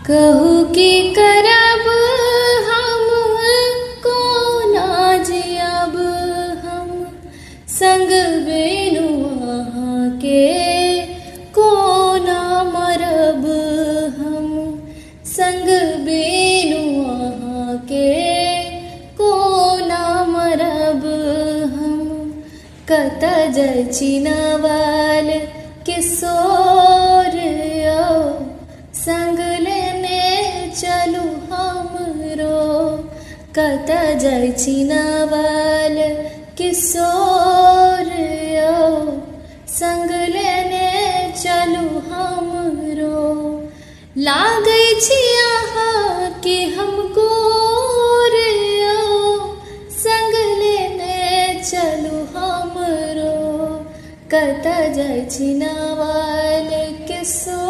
कहू की करब हम कोना जियब हम संग बिनु अहाँ के कोना मरब हम संग बिनु अहाँ के कोना मरब हम। कत जाइ छी नवाल किशोर यौ संग लेने चलू हमरो। कत जाइ छी नवाल किशोर यौ संग लेने चलू हमरो। लागै छी अहाँ कि हमको यौ संग लेने चलू हमरो। कत जाइ छी नवाल किशोर